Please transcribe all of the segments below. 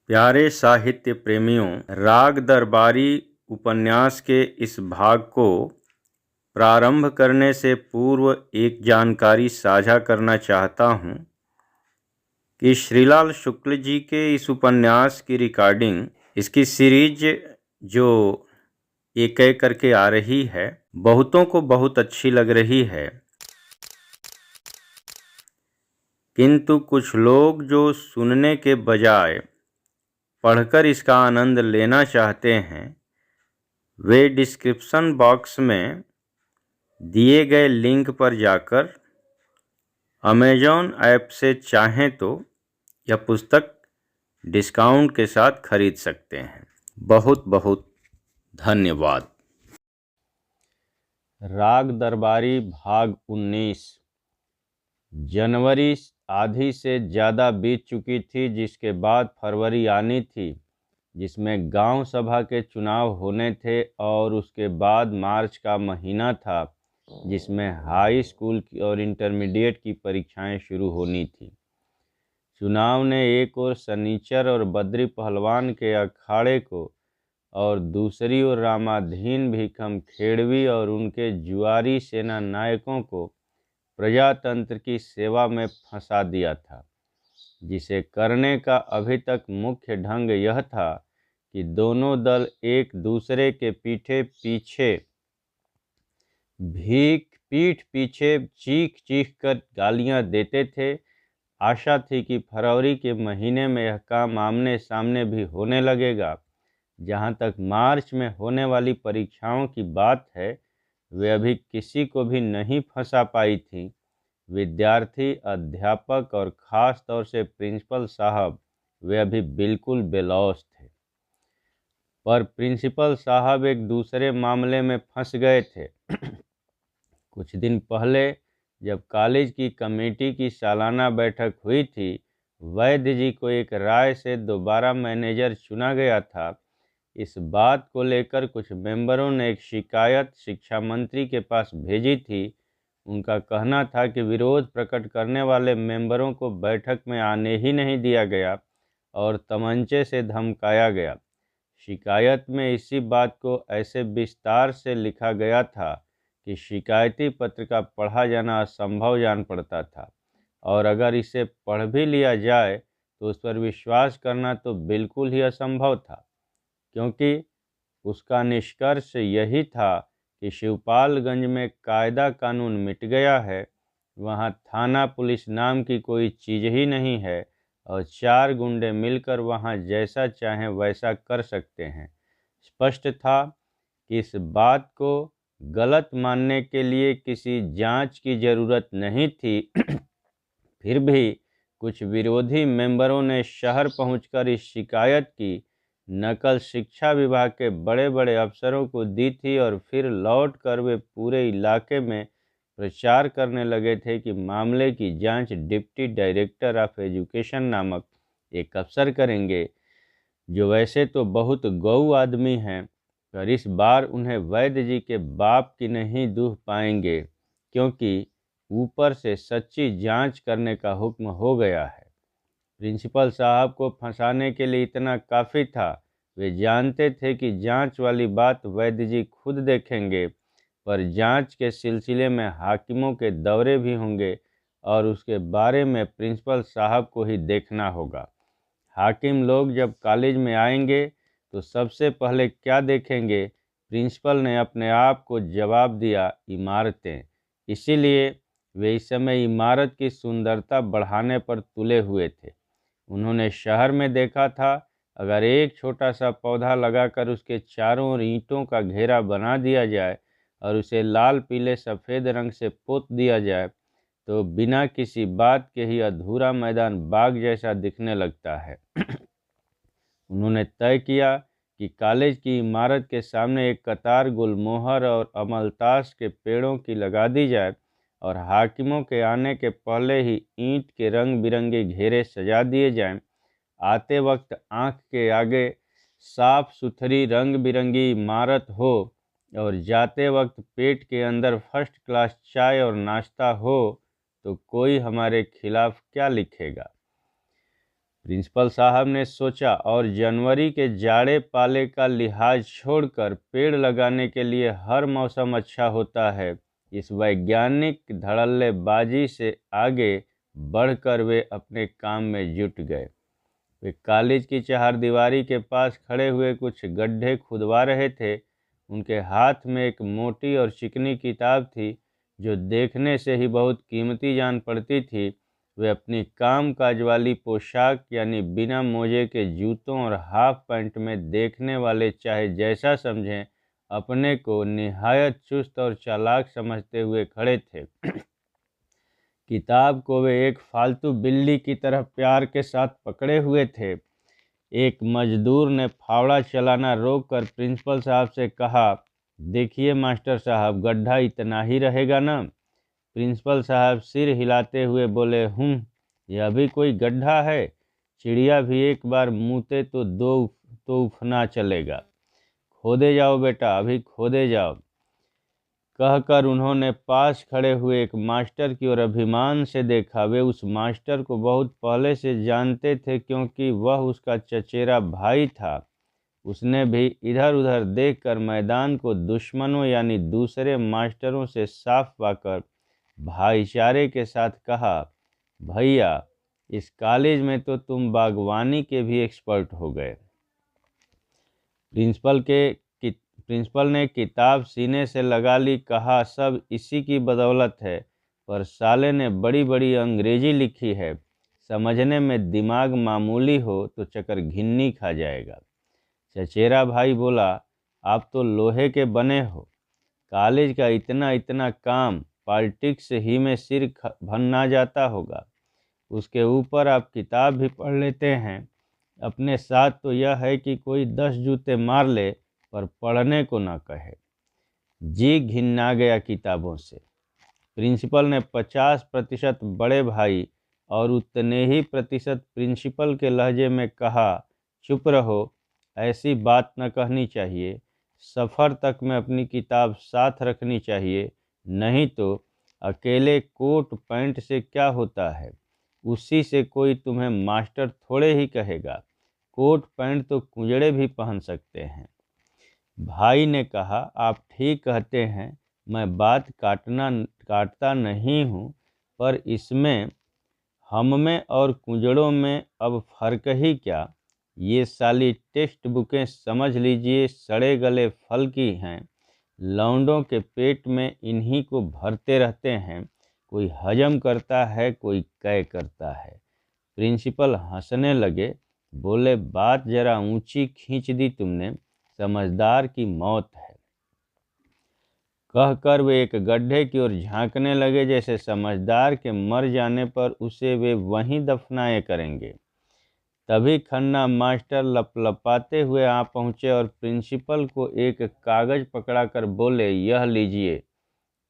प्यारे साहित्य प्रेमियों, राग दरबारी उपन्यास के इस भाग को प्रारंभ करने से पूर्व एक जानकारी साझा करना चाहता हूँ कि श्रीलाल शुक्ल जी के इस उपन्यास की रिकॉर्डिंग, इसकी सीरीज जो एक एक करके आ रही है, बहुतों को बहुत अच्छी लग रही है, किंतु कुछ लोग जो सुनने के बजाय पढ़कर इसका आनंद लेना चाहते हैं, वे डिस्क्रिप्शन बॉक्स में दिए गए लिंक पर जाकर अमेज़न ऐप से चाहें तो यह पुस्तक डिस्काउंट के साथ खरीद सकते हैं। बहुत बहुत धन्यवाद। राग दरबारी भाग 19। जनवरी आधी से ज़्यादा बीत चुकी थी, जिसके बाद फरवरी आनी थी, जिसमें गांव सभा के चुनाव होने थे, और उसके बाद मार्च का महीना था, जिसमें हाई स्कूल की और इंटरमीडिएट की परीक्षाएं शुरू होनी थी। चुनाव ने एक ओर सनीचर और बद्री पहलवान के अखाड़े को और दूसरी ओर रामाधीन भीखम खेड़वी और उनके जुआरी सेना नायकों को प्रजातंत्र की सेवा में फंसा दिया था, जिसे करने का अभी तक मुख्य ढंग यह था कि दोनों दल एक दूसरे के पीठ पीछे चीख चीख कर गालियां देते थे। आशा थी कि फरवरी के महीने में यह काम आमने सामने भी होने लगेगा। जहाँ तक मार्च में होने वाली परीक्षाओं की बात है, वे अभी किसी को भी नहीं फंसा पाई थी। विद्यार्थी, अध्यापक और ख़ास तौर से प्रिंसिपल साहब, वे अभी बिल्कुल बेलौस थे। पर प्रिंसिपल साहब एक दूसरे मामले में फंस गए थे। कुछ दिन पहले जब कॉलेज की कमेटी की सालाना बैठक हुई थी, वैद्य जी को एक राय से दोबारा मैनेजर चुना गया था। इस बात को लेकर कुछ मेंबरों ने एक शिकायत शिक्षा मंत्री के पास भेजी थी। उनका कहना था कि विरोध प्रकट करने वाले मेंबरों को बैठक में आने ही नहीं दिया गया और तमंचे से धमकाया गया। शिकायत में इसी बात को ऐसे विस्तार से लिखा गया था कि शिकायती पत्र का पढ़ा जाना असंभव जान पड़ता था, और अगर इसे पढ़ भी लिया जाए तो उस पर विश्वास करना तो बिल्कुल ही असंभव था, क्योंकि उसका निष्कर्ष यही था कि शिवपालगंज में कायदा कानून मिट गया है। वहाँ थाना पुलिस नाम की कोई चीज़ ही नहीं है, और 4 गुंडे मिलकर वहाँ जैसा चाहें वैसा कर सकते हैं। स्पष्ट था कि इस बात को गलत मानने के लिए किसी जांच की ज़रूरत नहीं थी। फिर भी कुछ विरोधी मेंबरों ने शहर पहुंचकर इस शिकायत की नकल शिक्षा विभाग के बड़े बड़े अफसरों को दी थी, और फिर लौटकर वे पूरे इलाके में प्रचार करने लगे थे कि मामले की जांच डिप्टी डायरेक्टर ऑफ एजुकेशन नामक एक अफसर करेंगे, जो वैसे तो बहुत गऊ आदमी हैं, पर इस बार उन्हें वैद्य जी के बाप की नहीं दूह पाएंगे, क्योंकि ऊपर से सच्ची जांच करने का हुक्म हो गया है। प्रिंसिपल साहब को फंसाने के लिए इतना काफ़ी था। वे जानते थे कि जांच वाली बात वैद्य जी खुद देखेंगे, पर जांच के सिलसिले में हाकिमों के दौरे भी होंगे, और उसके बारे में प्रिंसिपल साहब को ही देखना होगा। हाकिम लोग जब कॉलेज में आएंगे तो सबसे पहले क्या देखेंगे? प्रिंसिपल ने अपने आप को जवाब दिया, इमारतें। इसीलिए वे इस समय इमारत की सुंदरता बढ़ाने पर तुले हुए थे। उन्होंने शहर में देखा था, अगर एक छोटा सा पौधा लगाकर उसके चारों ओर ईंटों का घेरा बना दिया जाए और उसे लाल पीले सफ़ेद रंग से पोत दिया जाए, तो बिना किसी बात के ही अधूरा मैदान बाग जैसा दिखने लगता है। उन्होंने तय किया कि कॉलेज की इमारत के सामने एक कतार गुलमोहर और अमलतास के पेड़ों की लगा दी जाए, और हाकिमों के आने के पहले ही ईंट के रंग बिरंगे घेरे सजा दिए जाएं। आते वक्त आँख के आगे साफ सुथरी रंग बिरंगी इमारत हो, और जाते वक्त पेट के अंदर फर्स्ट क्लास चाय और नाश्ता हो, तो कोई हमारे खिलाफ क्या लिखेगा? प्रिंसिपल साहब ने सोचा और जनवरी के जाड़े पाले का लिहाज छोड़कर पेड़ लगाने के लिए हर मौसम अच्छा होता है, इस वैज्ञानिक धड़ल्लेबाजी से आगे बढ़कर वे अपने काम में जुट गए। वे कॉलेज की चहारदीवारी के पास खड़े हुए कुछ गड्ढे खुदवा रहे थे। उनके हाथ में एक मोटी और चिकनी किताब थी जो देखने से ही बहुत कीमती जान पड़ती थी। वे अपनी कामकाज वाली पोशाक यानी बिना मोजे के जूतों और हाफ पैंट में देखने वाले चाहे जैसा समझें अपने को निहायत चुस्त और चालाक समझते हुए खड़े थे। किताब को वे एक फालतू बिल्ली की तरह प्यार के साथ पकड़े हुए थे। एक मजदूर ने फावड़ा चलाना रोककर प्रिंसिपल साहब से कहा, देखिए मास्टर साहब, गड्ढा इतना ही रहेगा ना? प्रिंसिपल साहब सिर हिलाते हुए बोले, यह भी कोई गड्ढा है? चिड़िया भी एक बार मूते तो दो उफना चलेगा। खोदे जाओ बेटा, अभी खोदे जाओ। कहकर उन्होंने पास खड़े हुए एक मास्टर की ओर अभिमान से देखा। वे उस मास्टर को बहुत पहले से जानते थे क्योंकि वह उसका चचेरा भाई था। उसने भी इधर उधर देखकर मैदान को दुश्मनों यानी दूसरे मास्टरों से साफ पाकर भाईचारे के साथ कहा, भैया इस कॉलेज में तो तुम बागवानी के भी एक्सपर्ट हो गए। प्रिंसिपल ने किताब सीने से लगा ली। कहा, सब इसी की बदौलत है, पर साले ने बड़ी बड़ी अंग्रेजी लिखी है, समझने में दिमाग मामूली हो तो चक्कर घिन्नी खा जाएगा। चचेरा भाई बोला, आप तो लोहे के बने हो, कॉलेज का इतना इतना काम पॉलिटिक्स ही में सिर भन ना जाता होगा, उसके ऊपर आप किताब भी पढ़ लेते हैं। अपने साथ तो यह है कि कोई 10 जूते मार ले पर पढ़ने को ना कहे। जी घिन्ना गया किताबों से। प्रिंसिपल ने 50% बड़े भाई और उतने ही प्रतिशत प्रिंसिपल के लहजे में कहा, चुप रहो, ऐसी बात न कहनी चाहिए। सफ़र तक में अपनी किताब साथ रखनी चाहिए, नहीं तो अकेले कोट पैंट से क्या होता है, उसी से कोई तुम्हें मास्टर थोड़े ही कहेगा। कोट पैंट तो कुंजड़े भी पहन सकते हैं। भाई ने कहा, आप ठीक कहते हैं, मैं बात काटता नहीं हूँ, पर इसमें हम में और कुंजड़ों में अब फर्क ही क्या? ये साली टेक्स्ट बुकें समझ लीजिए सड़े गले फल की हैं। लौंडों के पेट में इन्हीं को भरते रहते हैं। कोई हजम करता है, कोई कै करता है। प्रिंसिपल हंसने लगे, बोले, बात जरा ऊंची खींच दी तुमने, समझदार की मौत है। कहकर वे एक गड्ढे की ओर झांकने लगे, जैसे समझदार के मर जाने पर उसे वे वहीं दफनाए करेंगे। तभी खन्ना मास्टर लपलपाते हुए आ पहुँचे और प्रिंसिपल को एक कागज़ पकड़ाकर बोले, यह लीजिए।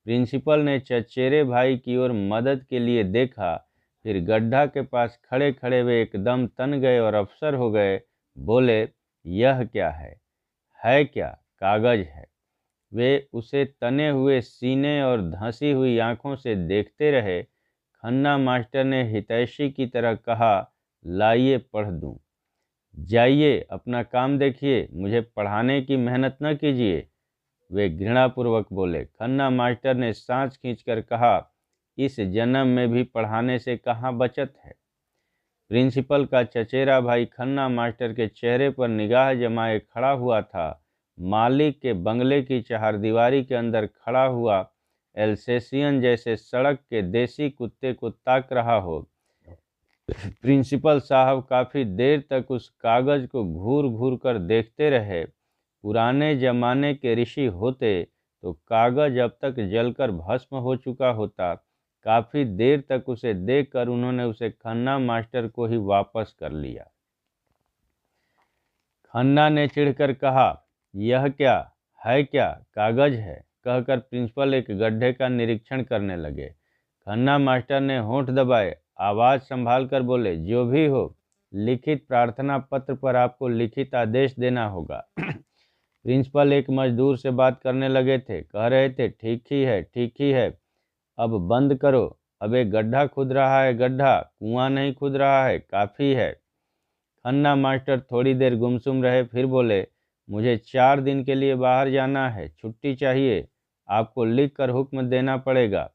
प्रिंसिपल ने चचेरे भाई की ओर मदद के लिए देखा, फिर गड्ढा के पास खड़े खड़े वे एकदम तन गए और अफसर हो गए। बोले, यह क्या है? है क्या? कागज़ है। वे उसे तने हुए सीने और धंसी हुई आंखों से देखते रहे। खन्ना मास्टर ने हितैषी की तरह कहा, लाइए पढ़ दूं। जाइए अपना काम देखिए, मुझे पढ़ाने की मेहनत न कीजिए, वे घृणापूर्वक बोले। खन्ना मास्टर ने सांस खींचकर कहा, इस जन्म में भी पढ़ाने से कहाँ बचत है। प्रिंसिपल का चचेरा भाई खन्ना मास्टर के चेहरे पर निगाह जमाए खड़ा हुआ था। मालिक के बंगले की चहारदीवारी के अंदर खड़ा हुआ एल्सेशियन जैसे सड़क के देसी कुत्ते को ताक रहा हो। प्रिंसिपल साहब काफ़ी देर तक उस कागज़ को घूर घूर कर देखते रहे। पुराने जमाने के ऋषि होते तो कागज़ अब तक जलकर भस्म हो चुका होता। काफ़ी देर तक उसे देखकर उन्होंने उसे खन्ना मास्टर को ही वापस कर लिया। खन्ना ने चिढ़कर कहा, यह क्या है? क्या कागज़ है? कहकर प्रिंसिपल एक गड्ढे का निरीक्षण करने लगे। खन्ना मास्टर ने होंठ दबाए, आवाज़ संभाल कर बोले, जो भी हो, लिखित प्रार्थना पत्र पर आपको लिखित आदेश देना होगा। प्रिंसिपल एक मजदूर से बात करने लगे थे, कह रहे थे, ठीक ही है, ठीक ही है, अब बंद करो। अब एक गड्ढा खुद रहा है, गड्ढा, कुआं नहीं खुद रहा है, काफ़ी है। खन्ना मास्टर थोड़ी देर गुमसुम रहे, फिर बोले, मुझे 4 दिन के लिए बाहर जाना है, छुट्टी चाहिए, आपको लिख कर हुक्म देना पड़ेगा।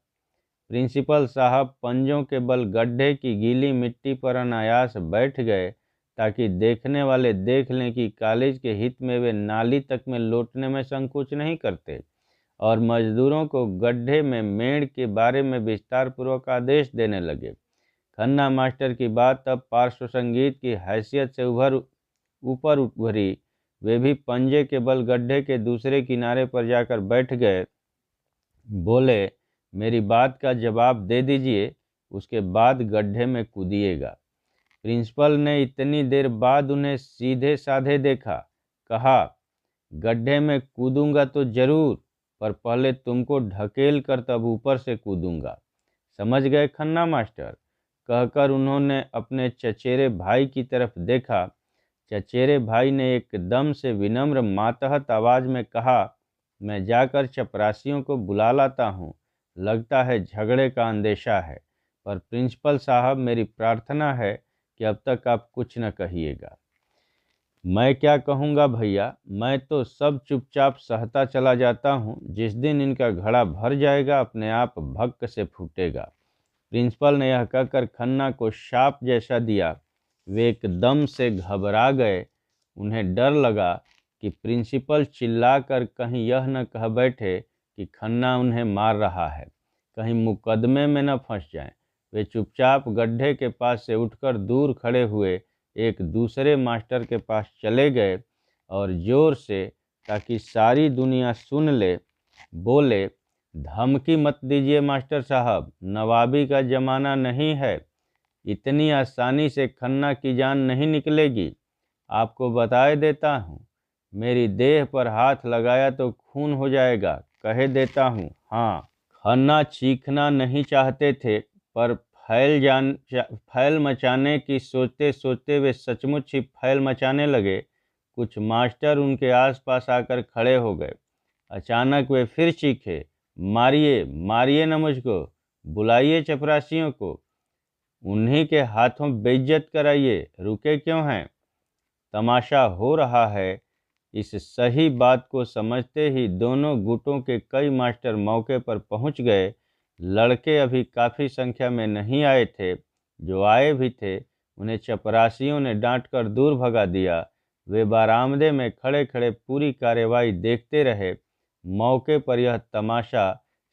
प्रिंसिपल साहब पंजों के बल गड्ढे की गीली मिट्टी पर अनायास बैठ गए ताकि देखने वाले देख लें कि कॉलेज के हित में वे नाली तक में लौटने में संकोच नहीं करते, और मजदूरों को गड्ढे में मेड़ के बारे में विस्तार पूर्वक आदेश देने लगे। खन्ना मास्टर की बात अब पार्श्व संगीत की हैसियत से ऊपर उभरी। वे भी पंजे के बल गड्ढे के दूसरे किनारे पर जाकर बैठ गए। बोले, मेरी बात का जवाब दे दीजिए, उसके बाद गड्ढे में कूदिएगा। प्रिंसिपल ने इतनी देर बाद उन्हें सीधे साधे देखा। कहा, गड्ढे में कूदूंगा तो जरूर, पर पहले तुमको ढकेल कर तब ऊपर से कूदूंगा। समझ गए खन्ना मास्टर? कहकर उन्होंने अपने चचेरे भाई की तरफ देखा। चचेरे भाई ने एकदम से विनम्र मातहत आवाज में कहा, मैं जाकर चपरासियों को बुला लाता हूँ, लगता है झगड़े का अंदेशा है। पर प्रिंसिपल साहब, मेरी प्रार्थना है कि अब तक आप कुछ न कहिएगा। मैं क्या कहूँगा भैया, मैं तो सब चुपचाप सहता चला जाता हूँ। जिस दिन इनका घड़ा भर जाएगा अपने आप भक्क से फूटेगा। प्रिंसिपल ने यह कहकर खन्ना को शाप जैसा दिया। वे एकदम से घबरा गए। उन्हें डर लगा कि प्रिंसिपल चिल्लाकर कहीं यह न कह बैठे कि खन्ना उन्हें मार रहा है, कहीं मुकदमे में न फंस जाएं। वे चुपचाप गड्ढे के पास से उठकर दूर खड़े हुए एक दूसरे मास्टर के पास चले गए और जोर से, ताकि सारी दुनिया सुन ले, बोले, धमकी मत दीजिए मास्टर साहब, नवाबी का जमाना नहीं है, इतनी आसानी से खन्ना की जान नहीं निकलेगी। आपको बताए देता हूँ, मेरी देह पर हाथ लगाया तो खून हो जाएगा, कहे देता हूँ। हाँ। खन्ना चीखना नहीं चाहते थे, पर फैल मचाने की सोचते सोचते वे सचमुच ही फैल मचाने लगे। कुछ मास्टर उनके आसपास आकर खड़े हो गए। अचानक वे फिर चीखे, मारिए मारिए न मुझको, बुलाइए चपरासियों को, उन्हीं के हाथों बेइज्जत कराइए, रुके क्यों हैं? तमाशा हो रहा है। इस सही बात को समझते ही दोनों गुटों के कई मास्टर मौके पर पहुंच गए। लड़के अभी काफ़ी संख्या में नहीं आए थे, जो आए भी थे उन्हें चपरासियों ने डांट कर दूर भगा दिया। वे बारामदे में खड़े खड़े पूरी कार्यवाही देखते रहे। मौके पर यह तमाशा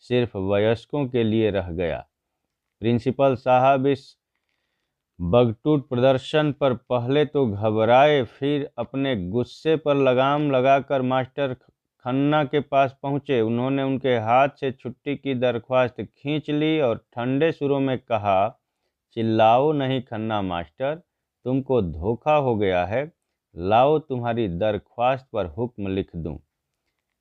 सिर्फ वयस्कों के लिए रह गया। प्रिंसिपल साहब इस बगटूट प्रदर्शन पर पहले तो घबराए, फिर अपने गुस्से पर लगाम लगाकर मास्टर खन्ना के पास पहुंचे। उन्होंने उनके हाथ से छुट्टी की दरख्वास्त खींच ली और ठंडे सुरों में कहा, चिल्लाओ नहीं खन्ना मास्टर, तुमको धोखा हो गया है, लाओ तुम्हारी दरख्वास्त पर हुक्म लिख दूं।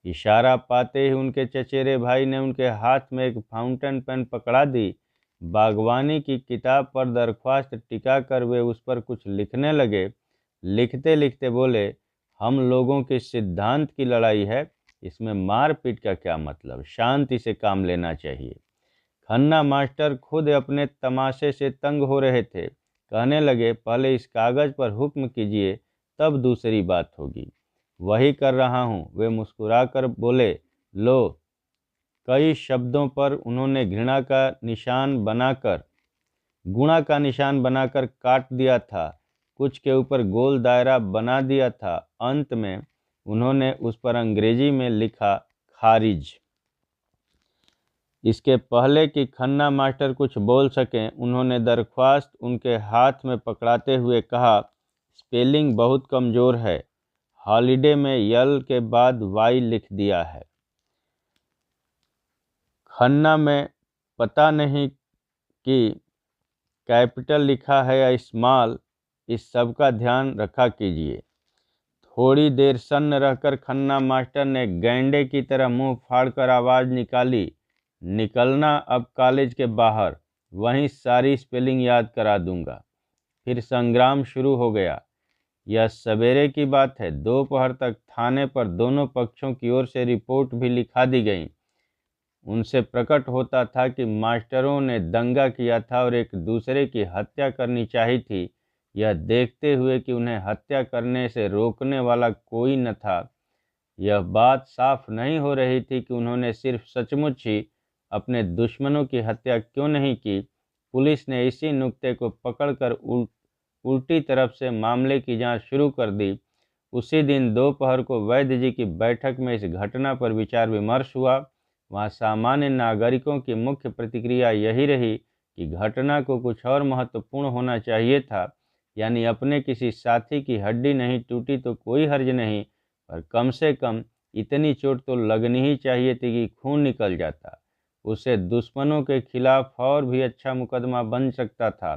इशारा पाते ही उनके चचेरे भाई ने उनके हाथ में एक फाउंटेन पेन पकड़ा दी। बागवानी की किताब पर दरख्वास्त टिकाकर वे उस पर कुछ लिखने लगे। लिखते लिखते बोले, हम लोगों के सिद्धांत की लड़ाई है, इसमें मारपीट का क्या मतलब, शांति से काम लेना चाहिए। खन्ना मास्टर खुद अपने तमाशे से तंग हो रहे थे। कहने लगे, पहले इस कागज़ पर हुक्म कीजिए, तब दूसरी बात होगी। वही कर रहा हूँ, वे मुस्कुराकर बोले। लो। कई शब्दों पर उन्होंने गुणा का निशान बनाकर काट दिया था, कुछ के ऊपर गोल दायरा बना दिया था। अंत में उन्होंने उस पर अंग्रेजी में लिखा, खारिज। इसके पहले कि खन्ना मास्टर कुछ बोल सकें, उन्होंने दरख्वास्त उनके हाथ में पकड़ाते हुए कहा, स्पेलिंग बहुत कमज़ोर है, हॉलिडे में यल के बाद वाई लिख दिया है। खन्ना में पता नहीं कि कैपिटल लिखा है या स्मॉल, इस सब का ध्यान रखा कीजिए। थोड़ी देर सन्न रहकर खन्ना मास्टर ने गैंडे की तरह मुंह फाड़कर आवाज़ निकाली, निकलना अब कॉलेज के बाहर, वहीं सारी स्पेलिंग याद करा दूंगा। फिर संग्राम शुरू हो गया। यह सवेरे की बात है। दोपहर तक थाने पर दोनों पक्षों की ओर से रिपोर्ट भी लिखा दी गई। उनसे प्रकट होता था कि मास्टरों ने दंगा किया था और एक दूसरे की हत्या करनी चाहिए थी। यह देखते हुए कि उन्हें हत्या करने से रोकने वाला कोई न था। यह बात साफ नहीं हो रही थी कि उन्होंने सिर्फ सचमुच ही अपने दुश्मनों की हत्या क्यों नहीं की। पुलिस ने इसी नुक्ते को पकड़कर उल्टी तरफ से मामले की जांच शुरू कर दी। उसी दिन दोपहर को वैद्य जी की बैठक में इस घटना पर विचार विमर्श हुआ। वहाँ सामान्य नागरिकों की मुख्य प्रतिक्रिया यही रही कि घटना को कुछ और महत्वपूर्ण होना चाहिए था, यानी अपने किसी साथी की हड्डी नहीं टूटी तो कोई हर्ज नहीं, पर कम से कम इतनी चोट तो लगनी ही चाहिए थी कि खून निकल जाता। उससे दुश्मनों के खिलाफ और भी अच्छा मुकदमा बन सकता था।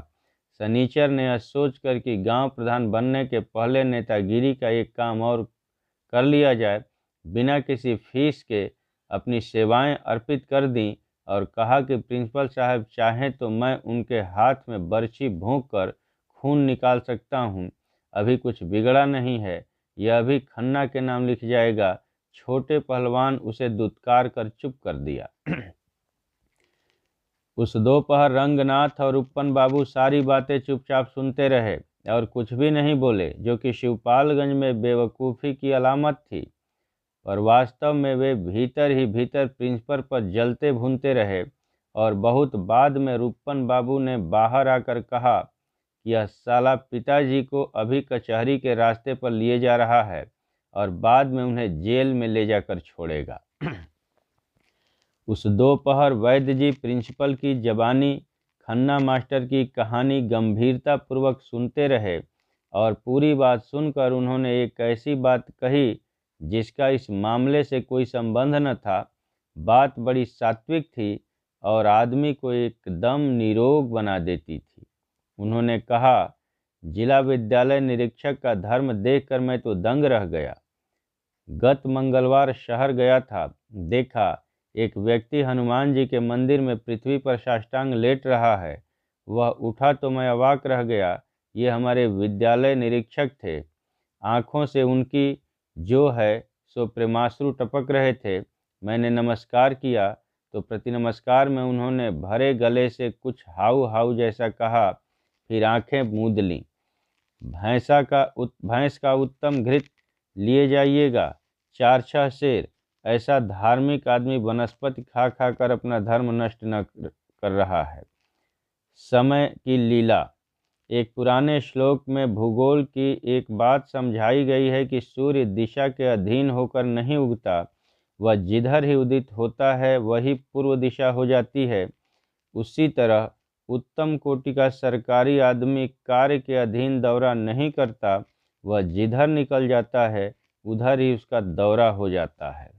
सनीचर ने यह सोचकर कि गांव प्रधान बनने के पहले नेतागिरी का एक काम और कर लिया जाए, बिना किसी फीस के अपनी सेवाएं अर्पित कर दी और कहा कि प्रिंसिपल साहब चाहें तो मैं उनके हाथ में बर्छी भोंक कर खून निकाल सकता हूं। अभी कुछ बिगड़ा नहीं है, यह अभी खन्ना के नाम लिख जाएगा। छोटे पहलवान उसे दुत्कार कर चुप कर दिया। उस दोपहर रंगनाथ और उपन बाबू सारी बातें चुपचाप सुनते रहे और कुछ भी नहीं बोले, जो कि शिवपालगंज में बेवकूफ़ी की अलामत थी। और वास्तव में वे भीतर ही भीतर प्रिंसिपल पर जलते भूनते रहे। और बहुत बाद में रूपन बाबू ने बाहर आकर कहा कि यह साला पिताजी को अभी कचहरी के रास्ते पर लिए जा रहा है और बाद में उन्हें जेल में ले जाकर छोड़ेगा। उस दोपहर वैद्य जी प्रिंसिपल की जबानी खन्ना मास्टर की कहानी गंभीरतापूर्वक सुनते रहे और पूरी बात सुनकर उन्होंने एक ऐसी बात कही जिसका इस मामले से कोई संबंध न था। बात बड़ी सात्विक थी और आदमी को एकदम निरोग बना देती थी। उन्होंने कहा, जिला विद्यालय निरीक्षक का धर्म देखकर मैं तो दंग रह गया। गत मंगलवार शहर गया था, देखा एक व्यक्ति हनुमान जी के मंदिर में पृथ्वी पर साष्टांग लेट रहा है। वह उठा तो मैं अवाक रह गया। ये हमारे विद्यालय निरीक्षक थे। आँखों से उनकी जो है सो प्रेमाश्रु टपक रहे थे। मैंने नमस्कार किया तो प्रति नमस्कार में उन्होंने भरे गले से कुछ हाउ हाउ जैसा कहा, फिर आंखें मूंद लीं। भैंस का उत्तम घृत लिए जाइएगा, 4-6 सेर। ऐसा धार्मिक आदमी वनस्पति खा खा कर अपना धर्म नष्ट न कर रहा है। समय की लीला। एक पुराने श्लोक में भूगोल की एक बात समझाई गई है कि सूर्य दिशा के अधीन होकर नहीं उगता, वह जिधर ही उदित होता है वही पूर्व दिशा हो जाती है। उसी तरह उत्तम कोटि का सरकारी आदमी कार्य के अधीन दौरा नहीं करता, वह जिधर निकल जाता है उधर ही उसका दौरा हो जाता है।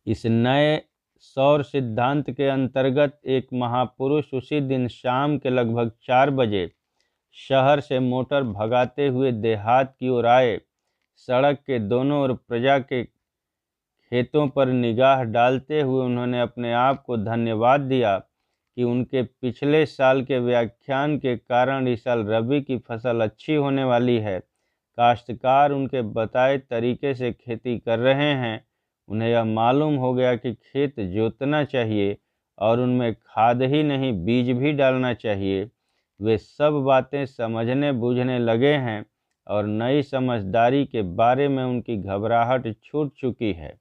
इस नए सौर सिद्धांत के अंतर्गत एक महापुरुष उसी दिन शाम के लगभग 4 बजे शहर से मोटर भगाते हुए देहात की ओर आए। सड़क के दोनों ओर प्रजा के खेतों पर निगाह डालते हुए उन्होंने अपने आप को धन्यवाद दिया कि उनके पिछले साल के व्याख्यान के कारण इस साल रबी की फसल अच्छी होने वाली है। काश्तकार उनके बताए तरीके से खेती कर रहे हैं। उन्हें यह मालूम हो गया कि खेत जोतना चाहिए और उनमें खाद ही नहीं बीज भी डालना चाहिए। वे सब बातें समझने बूझने लगे हैं और नई समझदारी के बारे में उनकी घबराहट छूट चुकी है।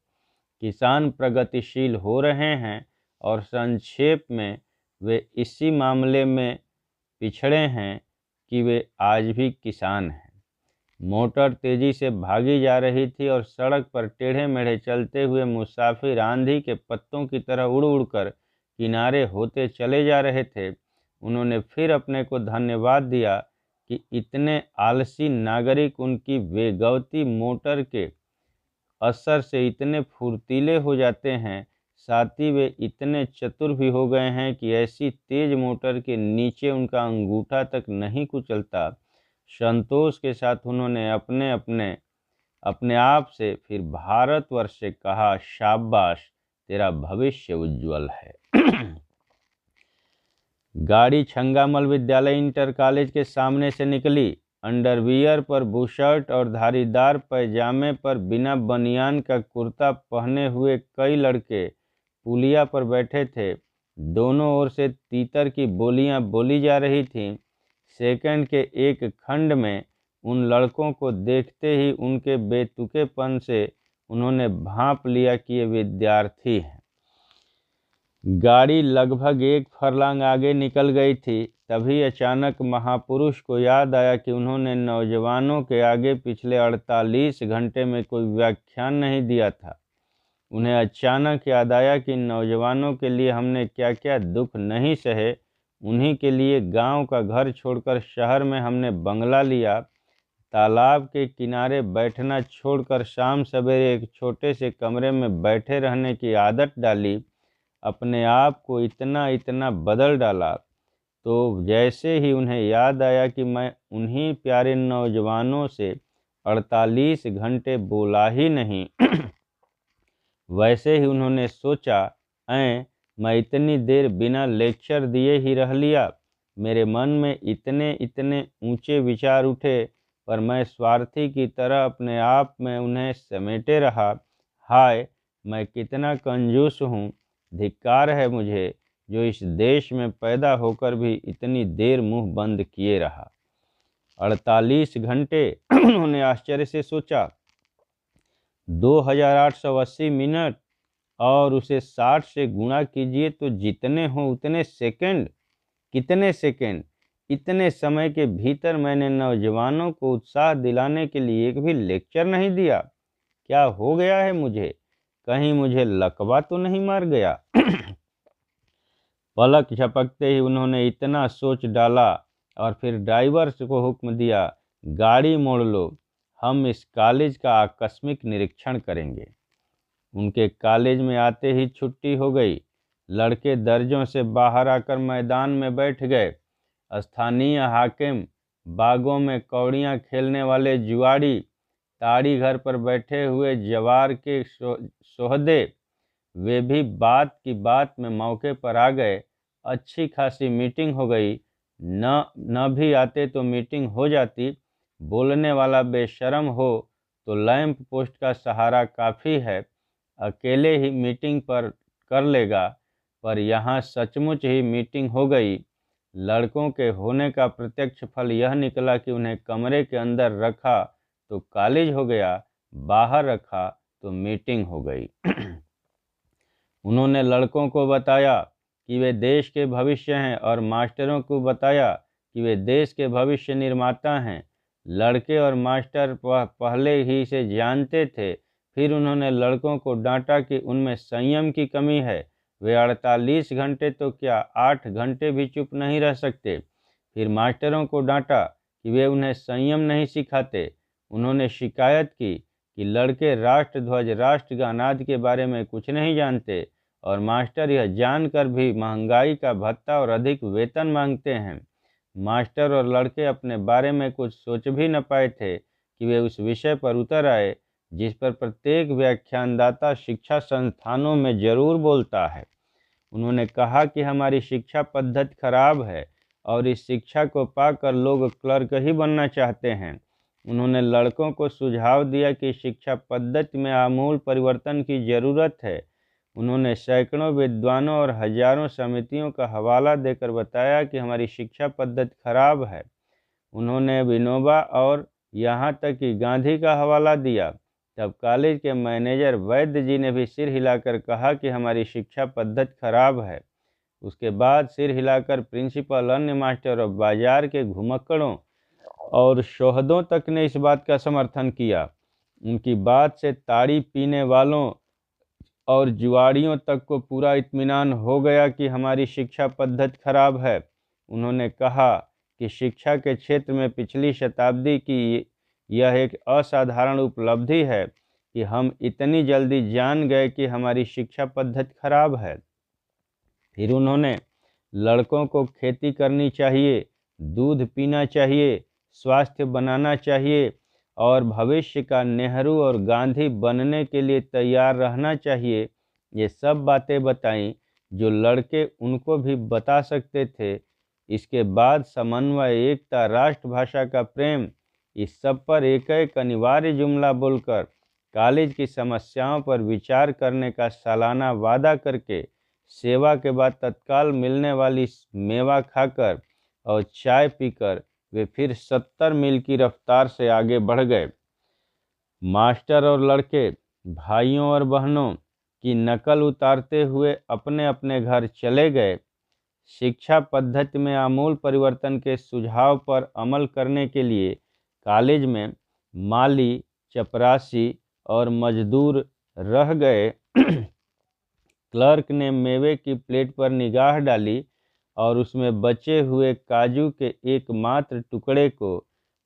किसान प्रगतिशील हो रहे हैं और संक्षेप में वे इसी मामले में पिछड़े हैं कि वे आज भी किसान हैं। मोटर तेजी से भागी जा रही थी और सड़क पर टेढ़े मेढ़े चलते हुए मुसाफिर आंधी के पत्तों की तरह उड़ उड़कर किनारे होते चले जा रहे थे। उन्होंने फिर अपने को धन्यवाद दिया कि इतने आलसी नागरिक उनकी वेगवती मोटर के असर से इतने फुर्तीले हो जाते हैं, साथ ही वे इतने चतुर भी हो गए हैं कि ऐसी तेज मोटर के नीचे उनका अंगूठा तक नहीं कुचलता। संतोष के साथ उन्होंने अपने आप से फिर भारतवर्ष से कहा, शाबाश, तेरा भविष्य उज्जवल है। गाड़ी छंगामल विद्यालय इंटर कॉलेज के सामने से निकली। अंडरवियर पर बुशर्ट और धारीदार पैजामे पर बिना बनियान का कुर्ता पहने हुए कई लड़के पुलिया पर बैठे थे। दोनों ओर से तीतर की बोलियां बोली जा रही थीं। सेकंड के एक खंड में उन लड़कों को देखते ही उनके बेतुकेपन से उन्होंने भांप लिया कि ये विद्यार्थी हैं। गाड़ी लगभग 1 फर्लांग आगे निकल गई थी। तभी अचानक महापुरुष को याद आया कि उन्होंने नौजवानों के आगे पिछले 48 घंटे में कोई व्याख्यान नहीं दिया था। उन्हें अचानक याद आया कि नौजवानों के लिए हमने क्या क्या दुख नहीं सहे। उन्हीं के लिए गांव का घर छोड़कर शहर में हमने बंगला लिया, तालाब के किनारे बैठना छोड़कर शाम सवेरे एक छोटे से कमरे में बैठे रहने की आदत डाली, अपने आप को इतना इतना बदल डाला। तो जैसे ही उन्हें याद आया कि मैं उन्हीं प्यारे नौजवानों से 48 घंटे बोला ही नहीं वैसे ही उन्होंने सोचा, मैं इतनी देर बिना लेक्चर दिए ही रह लिया। मेरे मन में इतने इतने ऊंचे विचार उठे, पर मैं स्वार्थी की तरह अपने आप में उन्हें समेटे रहा। हाय, मैं कितना कंजूस हूँ! धिक्कार है मुझे, जो इस देश में पैदा होकर भी इतनी देर मुंह बंद किए रहा। 48 घंटे उन्होंने आश्चर्य से सोचा। 2880 मिनट, और उसे 60 से गुणा कीजिए तो जितने हों उतने सेकंड। कितने सेकंड! इतने समय के भीतर मैंने नौजवानों को उत्साह दिलाने के लिए एक भी लेक्चर नहीं दिया। क्या हो गया है मुझे? कहीं मुझे लकवा तो नहीं मार गया? पलक झपकते ही उन्होंने इतना सोच डाला और फिर ड्राइवर को हुक्म दिया, गाड़ी मोड़ लो, हम इस कॉलेज का आकस्मिक निरीक्षण करेंगे। उनके कॉलेज में आते ही छुट्टी हो गई। लड़के दर्जों से बाहर आकर मैदान में बैठ गए। स्थानीय हाकिम, बागों में कौड़ियाँ खेलने वाले जुआड़ी, ताड़ी घर पर बैठे हुए जवार के सोहदे, वे भी बात की बात में मौके पर आ गए। अच्छी खासी मीटिंग हो गई। न भी आते तो मीटिंग हो जाती। बोलने वाला बेशर्म हो तो लैंप पोस्ट का सहारा काफ़ी है, अकेले ही मीटिंग पर कर लेगा। पर यहाँ सचमुच ही मीटिंग हो गई। लड़कों के होने का प्रत्यक्ष फल यह निकला कि उन्हें कमरे के अंदर रखा तो कॉलेज हो गया, बाहर रखा तो मीटिंग हो गई। उन्होंने लड़कों को बताया कि वे देश के भविष्य हैं और मास्टरों को बताया कि वे देश के भविष्य निर्माता हैं। लड़के और मास्टर पहले ही से जानते थे। फिर उन्होंने लड़कों को डांटा कि उनमें संयम की कमी है। वे 48 घंटे तो क्या 8 घंटे भी चुप नहीं रह सकते। फिर मास्टरों को डांटा कि वे उन्हें संयम नहीं सिखाते। उन्होंने शिकायत की कि लड़के राष्ट्रध्वज, राष्ट्रगान आदि के बारे में कुछ नहीं जानते और मास्टर यह जानकर भी महंगाई का भत्ता और अधिक वेतन मांगते हैं। मास्टर और लड़के अपने बारे में कुछ सोच भी न पाए थे कि वे उस विषय पर उतर आए जिस पर प्रत्येक व्याख्यानदाता शिक्षा संस्थानों में जरूर बोलता है। उन्होंने कहा कि हमारी शिक्षा पद्धति खराब है और इस शिक्षा को पाकर लोग क्लर्क ही बनना चाहते हैं। उन्होंने लड़कों को सुझाव दिया कि शिक्षा पद्धति में आमूल परिवर्तन की ज़रूरत है। उन्होंने सैकड़ों विद्वानों और हजारों समितियों का हवाला देकर बताया कि हमारी शिक्षा पद्धति खराब है। उन्होंने विनोबा और यहाँ तक कि गांधी का हवाला दिया। तब कॉलेज के मैनेजर वैद्य जी ने भी सिर हिलाकर कहा कि हमारी शिक्षा पद्धति खराब है। उसके बाद सिर हिलाकर प्रिंसिपल, अन्य मास्टर और बाजार के घुमक्कड़ों और शोहदों तक ने इस बात का समर्थन किया। उनकी बात से ताड़ी पीने वालों और जुआड़ियों तक को पूरा इत्मीनान हो गया कि हमारी शिक्षा पद्धति खराब है। उन्होंने कहा कि शिक्षा के क्षेत्र में पिछली शताब्दी की यह एक असाधारण उपलब्धि है कि हम इतनी जल्दी जान गए कि हमारी शिक्षा पद्धति खराब है। फिर उन्होंने लड़कों को खेती करनी चाहिए, दूध पीना चाहिए, स्वास्थ्य बनाना चाहिए और भविष्य का नेहरू और गांधी बनने के लिए तैयार रहना चाहिए। ये सब बातें बताईं जो लड़के उनको भी बता सकते थे। इसके बाद समन्वय, एकता, राष्ट्रभाषा का प्रेम, इस सब पर एक एक अनिवार्य जुमला बोलकर कॉलेज की समस्याओं पर विचार करने का सालाना वादा करके सेवा के बाद तत्काल मिलने वाली मेवा खाकर और चाय पीकर वे फिर 70 मील की रफ्तार से आगे बढ़ गए। मास्टर और लड़के भाइयों और बहनों की नकल उतारते हुए अपने अपने घर चले गए। शिक्षा पद्धति में आमूल परिवर्तन के सुझाव पर अमल करने के लिए कॉलेज में माली, चपरासी और मजदूर रह गए। क्लर्क ने मेवे की प्लेट पर निगाह डाली और उसमें बचे हुए काजू के एकमात्र टुकड़े को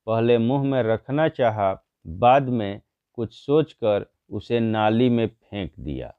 पहले मुंह में रखना चाहा, बाद में कुछ सोचकर उसे नाली में फेंक दिया।